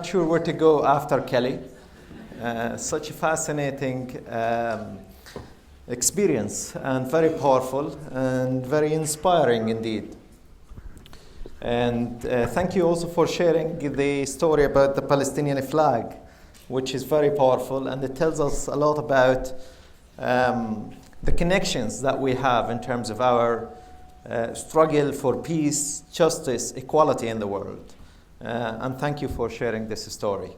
not sure where to go after Kelly. Such a fascinating experience and very powerful and very inspiring indeed. And thank you also for sharing the story about the Palestinian flag, which is very powerful, and it tells us a lot about the connections that we have in terms of our struggle for peace, justice, equality in the world. And thank you for sharing this story.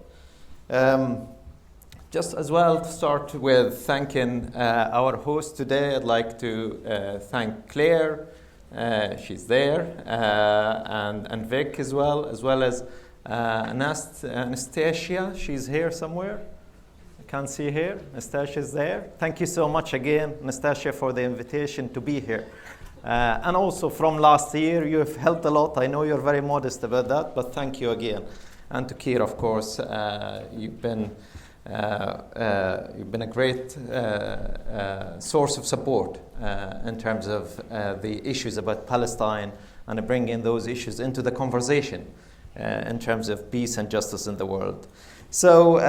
Just as well to start with thanking our host today, I'd like to thank Claire, she's there, and Vic as well as Anastasia, she's here somewhere. I can't see her. Anastasia's there. Thank you so much again, Anastasia, for the invitation to be here. And also from last year, you've helped a lot. I know you're very modest about that, but thank you again. And to Keir, of course, you've been a great source of support in terms of the issues about Palestine and bringing those issues into the conversation in terms of peace and justice in the world. So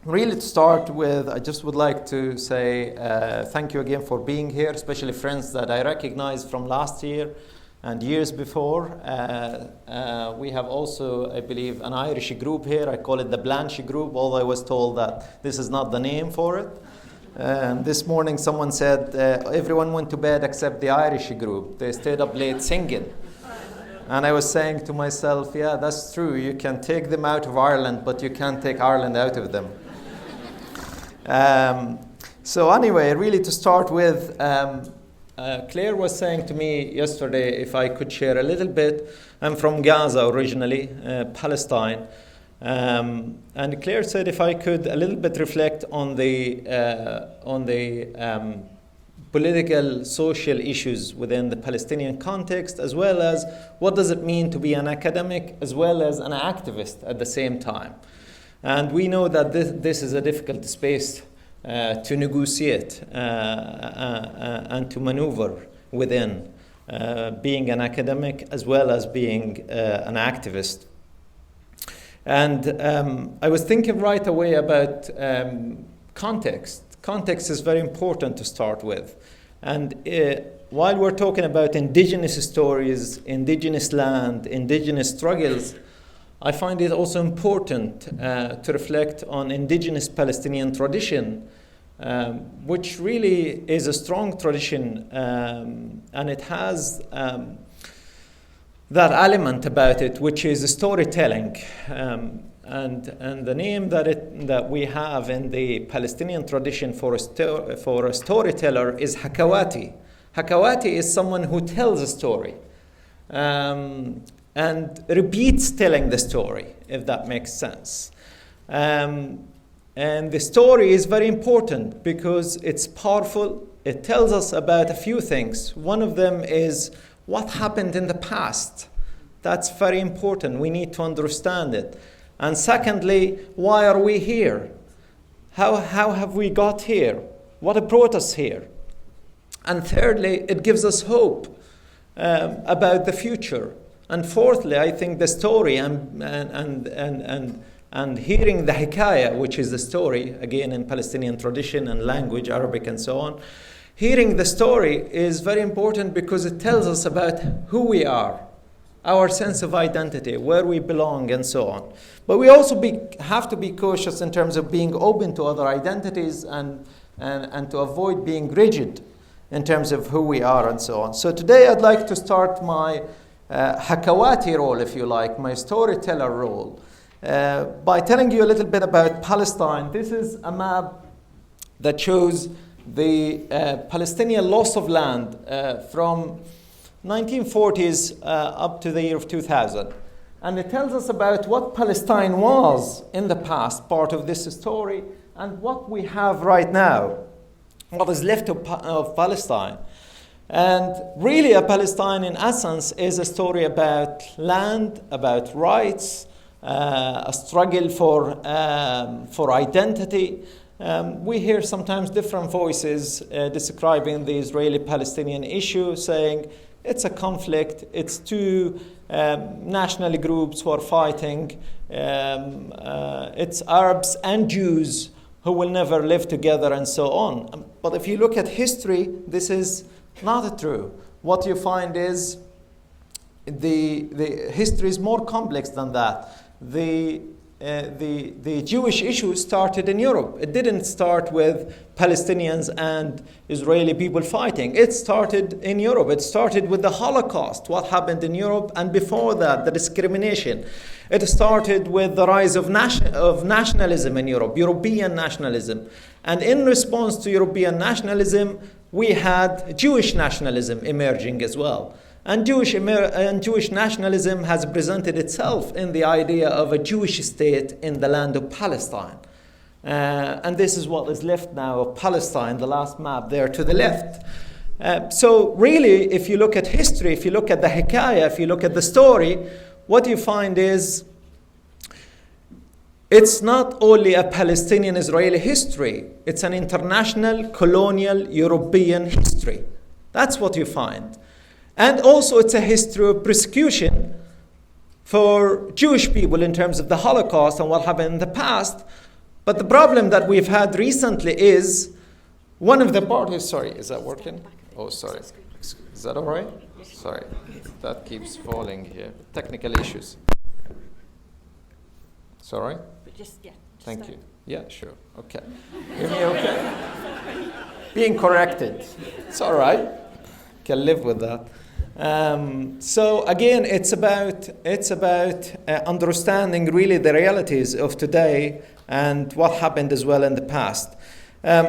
really to start with, I just would like to say thank you again for being here, especially friends that I recognize from last year and years before. We have also, I believe, an Irish group here. I call it the Blanche group, although I was told that this is not the name for it. And this morning someone said everyone went to bed except the Irish group. They stayed up late singing. And I was saying to myself, yeah, that's true. You can take them out of Ireland, but you can't take Ireland out of them. So anyway, really to start with, Claire was saying to me yesterday if I could share a little bit. I'm from Gaza originally, Palestine. And Claire said if I could a little bit reflect on the political, social issues within the Palestinian context, as well as what does it mean to be an academic as well as an activist at the same time. And we know that this is a difficult space to negotiate and to maneuver within, being an academic as well as being an activist. And I was thinking right away about context. Context is very important to start with. And while we're talking about indigenous stories, indigenous land, indigenous struggles, I find it also important to reflect on indigenous Palestinian tradition, which really is a strong tradition, and it has that element about it, which is storytelling. And the name that we have in the Palestinian tradition for a storyteller is Hakawati. Hakawati is someone who tells a story and repeats telling the story, if that makes sense. And the story is very important because it's powerful. It tells us about a few things. One of them is what happened in the past. That's very important. We need to understand it. And secondly, why are we here? How have we got here? What brought us here? And thirdly, it gives us hope about the future. And fourthly, I think the story and hearing the hikayah, which is the story, again in Palestinian tradition and language, Arabic and so on, hearing the story is very important because it tells us about who we are, our sense of identity, where we belong, and so on. But we also have to be cautious in terms of being open to other identities and to avoid being rigid in terms of who we are and so on. So today I'd like to start my Hakawati role, if you like, my storyteller role, by telling you a little bit about Palestine. This is a map that shows the Palestinian loss of land from 1940s up to the year of 2000. And it tells us about what Palestine was in the past, part of this story, and what we have right now, what is left of Palestine. And really, a Palestine, in essence, is a story about land, about rights, a struggle for identity. We hear sometimes different voices describing the Israeli-Palestinian issue, saying It's a conflict. It's two national groups who are fighting. It's Arabs and Jews who will never live together and so on. But if you look at history, this is not true. What you find is the history is more complex than that. The Jewish issue started in Europe. It didn't start with Palestinians and Israeli people fighting. It started in Europe. It started with the Holocaust, what happened in Europe, and before that, the discrimination. It started with the rise of nationalism in Europe, European nationalism. And in response to European nationalism, we had Jewish nationalism emerging as well. And Jewish nationalism has presented itself in the idea of a Jewish state in the land of Palestine. And this is what is left now of Palestine, the last map there to the left. So really, if you look at history, if you look at the hikayah, if you look at the story, what you find is it's not only a Palestinian-Israeli history, it's an international, colonial, European history. That's what you find. And also it's a history of persecution for Jewish people in terms of the Holocaust and what happened in the past. But the problem that we've had recently is one of the parties, sorry, is that working? Oh, sorry. Is that all right? Sorry, that keeps falling here. Technical issues. Sorry? Thank you. Yeah, sure. Okay. Hear me okay? Being corrected. It's all right. Can live with that. So again, it's about understanding really the realities of today and what happened as well in the past.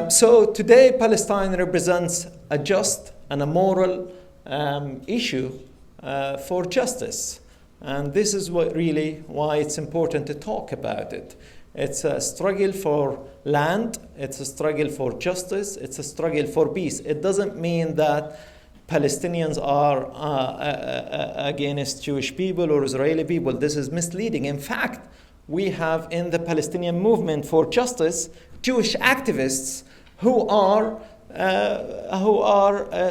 So today, Palestine represents a just and a moral issue for justice, and this is why it's important to talk about it. It's a struggle for land. It's a struggle for justice. It's a struggle for peace. It doesn't mean that Palestinians are against Jewish people or Israeli people. This is misleading. In fact, we have in the Palestinian movement for justice Jewish activists who are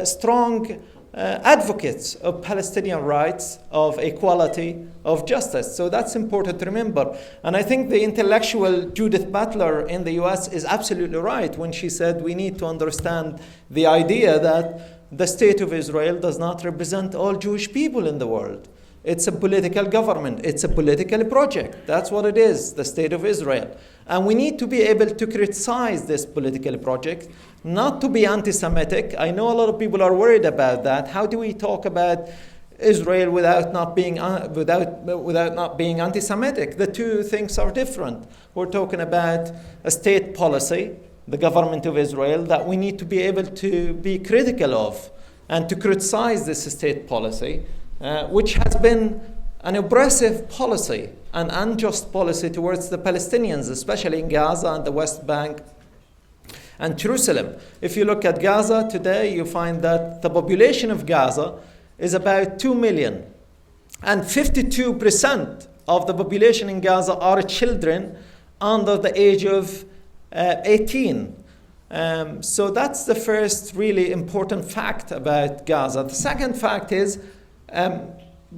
strong advocates of Palestinian rights, of equality, of justice. So that's important to remember. And I think the intellectual Judith Butler in the US is absolutely right when she said we need to understand the idea that the state of Israel does not represent all Jewish people in the world. It's a political government. It's a political project. That's what it is, the state of Israel. And we need to be able to criticize this political project, not to be anti-Semitic. I know a lot of people are worried about that. How do we talk about Israel without not being anti-Semitic? The two things are different. We're talking about a state policy, the government of Israel, that we need to be able to be critical of and to criticize this state policy, which has been an oppressive policy, an unjust policy towards the Palestinians, especially in Gaza and the West Bank and Jerusalem. If you look at Gaza today, you find that the population of Gaza is about 2 million. And 52% of the population in Gaza are children under the age of 18. So that's the first really important fact about Gaza. The second fact is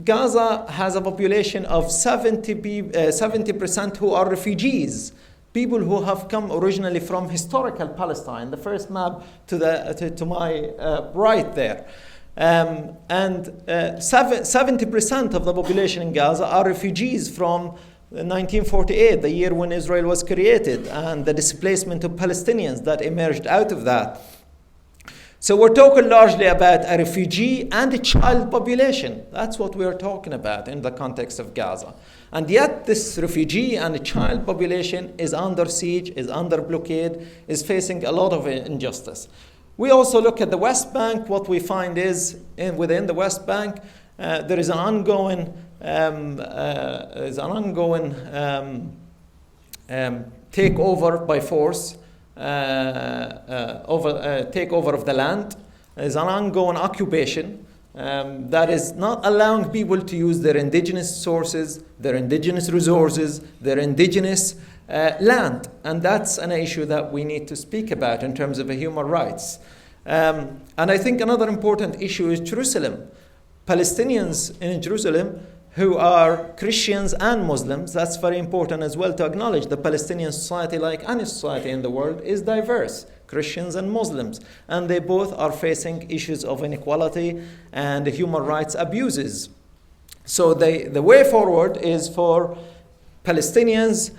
Gaza has a population of 70% who are refugees, people who have come originally from historical Palestine. The first map to my right there. And 70% of the population in Gaza are refugees from 1948, the year when Israel was created, and the displacement of Palestinians that emerged out of that. So we're talking largely about a refugee and a child population. That's what we're talking about in the context of Gaza. And yet this refugee and a child population is under siege, is under blockade, is facing a lot of injustice. We also look at the West Bank. What we find is within the West Bank, there is an ongoing takeover by force, takeover of the land. There's an ongoing occupation that is not allowing people to use their indigenous sources, their indigenous resources, their indigenous land. And that's an issue that we need to speak about in terms of human rights. And I think another important issue is Jerusalem. Palestinians in Jerusalem who are Christians and Muslims. That's very important as well to acknowledge. The Palestinian society, like any society in the world, is diverse, Christians and Muslims. And they both are facing issues of inequality and human rights abuses. So the way forward is for Palestinians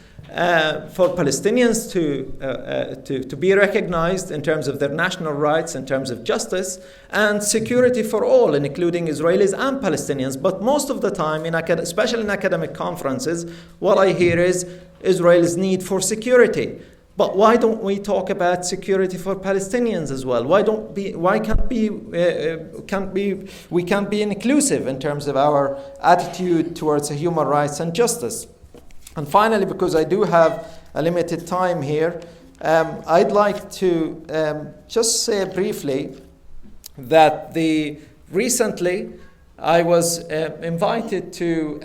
to be recognized in terms of their national rights, in terms of justice, and security for all, including Israelis and Palestinians. But most of the time, especially in academic conferences, what I hear is Israel's need for security. But why don't we talk about security for Palestinians as well? Why can't we be inclusive in terms of our attitude towards human rights and justice? And finally, because I do have a limited time here, I'd like to just say briefly that recently I was invited to,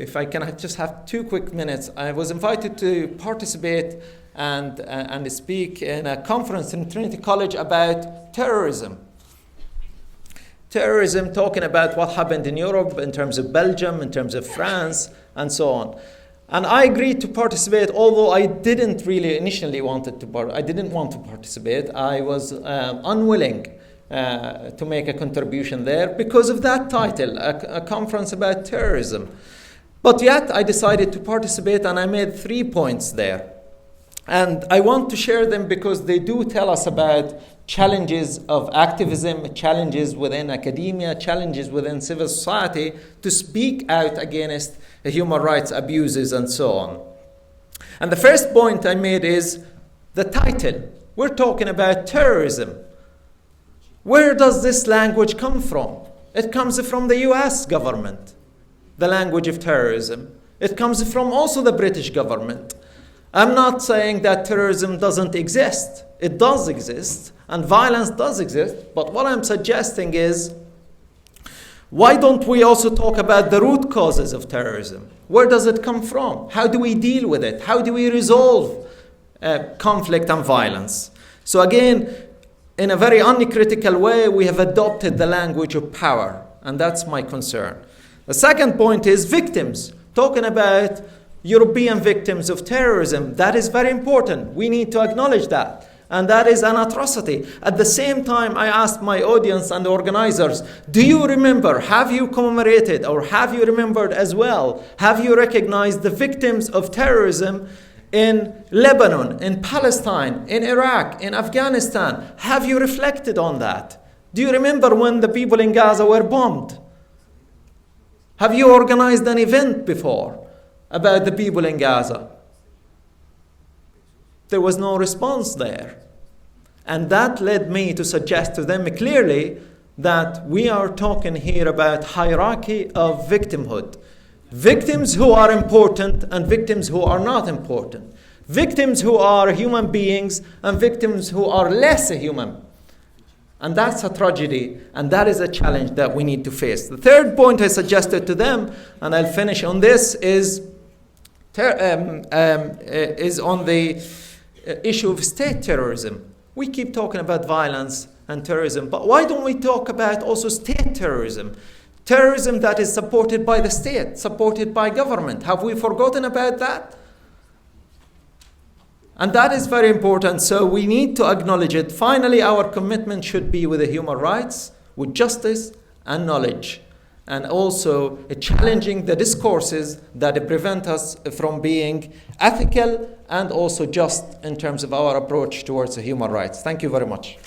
if I can just have 2 quick minutes, I was invited to participate and speak in a conference in Trinity College about terrorism. Terrorism, talking about what happened in Europe in terms of Belgium, in terms of France, and so on. And I agreed to participate, although I didn't really initially I didn't want to participate. I was unwilling to make a contribution there because of that title, a conference about terrorism. But yet I decided to participate, and I made 3 points there. And I want to share them because they do tell us about challenges of activism, challenges within academia, challenges within civil society to speak out against human rights abuses and so on. And the first point I made is the title. We're talking about terrorism. Where does this language come from? It comes from the US government, the language of terrorism. It comes from also the British government. I'm not saying that terrorism doesn't exist. It does exist, and violence does exist. But what I'm suggesting is, why don't we also talk about the root causes of terrorism? Where does it come from? How do we deal with it? How do we resolve conflict and violence? So again, in a very uncritical way, we have adopted the language of power, and that's my concern. The second point is victims, talking about European victims of terrorism. That is very important. We need to acknowledge that. And that is an atrocity. At the same time, I asked my audience and organizers, do you remember, have you commemorated, or have you remembered as well, have you recognized the victims of terrorism in Lebanon, in Palestine, in Iraq, in Afghanistan? Have you reflected on that? Do you remember when the people in Gaza were bombed? Have you organized an event before about the people in Gaza? There was no response there. And that led me to suggest to them clearly that we are talking here about hierarchy of victimhood. Victims who are important and victims who are not important. Victims who are human beings and victims who are less human. And that's a tragedy, and that is a challenge that we need to face. The third point I suggested to them, and I'll finish on this, is on the issue of state terrorism. We keep talking about violence and terrorism, but why don't we talk about also state terrorism? Terrorism that is supported by the state, supported by government. Have we forgotten about that? And that is very important, so we need to acknowledge it. Finally, our commitment should be with the human rights, with justice and knowledge, and also challenging the discourses that prevent us from being ethical and also just in terms of our approach towards the human rights. Thank you very much.